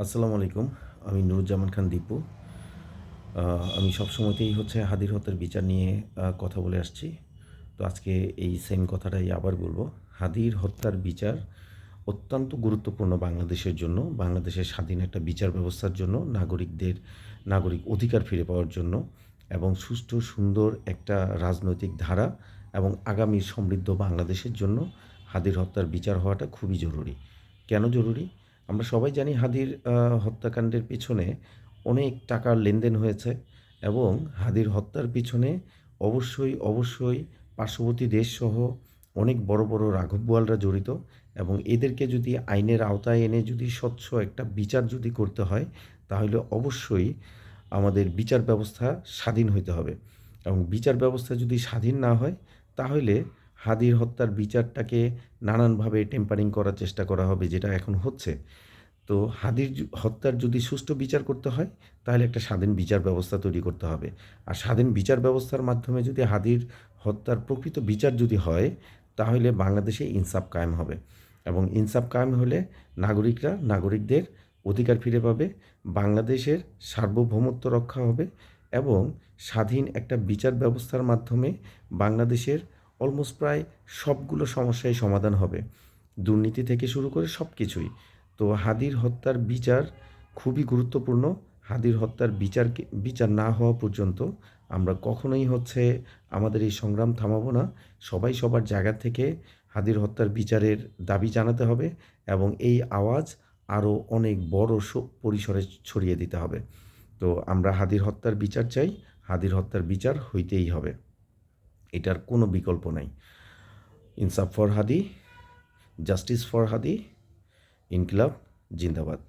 আসসালামু আলাইকুম। আমি নুরুজ্জামান খান দীপু। আমি সবসময়তেই হাদির হত্যার বিচার নিয়ে কথা বলে আসছি। তো আজকে এই সেম কথাটাই আবার বলব। হাদির হত্যার বিচার অত্যন্ত গুরুত্বপূর্ণ বাংলাদেশের জন্য, বাংলাদেশের স্বাধীন একটা বিচার ব্যবস্থার জন্য, নাগরিক অধিকার ফিরে পাওয়ার জন্য এবং সুষ্ঠু সুন্দর একটা রাজনৈতিক ধারা এবং আগামী সমৃদ্ধ বাংলাদেশের জন্য হাদির হত্যার বিচার হওয়াটা খুবই জরুরি। কেন জরুরি? আমরা সবাই জানি হাদির হত্যাকাণ্ডের পিছনে অনেক টাকার লেনদেন হয়েছে এবং হাদির হত্যার পিছনে অবশ্যই পার্শ্ববর্তী দেশসহ অনেক বড় বড় রাঘব বোয়ালরা জড়িত এবং এদেরকে যদি আইনের আওতায় এনে যদি স্বচ্ছ একটা বিচার যদি করতে হয়, তাহলে অবশ্যই আমাদের বিচার ব্যবস্থা স্বাধীন হইতে হবে এবং বিচার ব্যবস্থা যদি স্বাধীন না হয়, তাহলে হাদির হত্যার বিচারটাকে নানানভাবে টেম্পারিং করার চেষ্টা করা হবে, যেটা এখন হচ্ছে। তো হত্যার যদি সুষ্ঠু বিচার করতে হয়, তাহলে একটা স্বাধীন বিচার ব্যবস্থা তৈরি করতে হবে। আর স্বাধীন বিচার ব্যবস্থার মাধ্যমে যদি হাদির হত্যার প্রকৃত বিচার যদি হয়, তাহলে বাংলাদেশে ইনসাফ কায়েম হবে এবং ইনসাফ কায়েম হলে নাগরিকদের অধিকার ফিরে পাবে, বাংলাদেশের সার্বভৌমত্ব রক্ষা হবে এবং স্বাধীন একটা বিচার ব্যবস্থার মাধ্যমে বাংলাদেশের অলমোস্ট প্রায় সবগুলো সমস্যাই সমাধান হবে। দুর্নীতি থেকে শুরু করে সব কিছুই। তো হাদির হত্যার বিচার খুবই গুরুত্বপূর্ণ। হাদির হত্যার বিচার না হওয়া পর্যন্ত আমরা কখনোই আমাদের এই সংগ্রাম থামাবো না। সবাই সবার জায়গা থেকে হাদির হত্যার বিচারের দাবি জানাতে হবে এবং এই আওয়াজ আরও অনেক বড় পরিসরে ছড়িয়ে দিতে হবে। তো আমরা হাদির হত্যার বিচার চাই। হাদির হত্যার বিচার হইতেই হবে। এটার কোনো বিকল্প নাই। ইনসাফ ফর হাদি, জাস্টিস ফর হাদি, ইনকিলাব জিন্দাবাদ।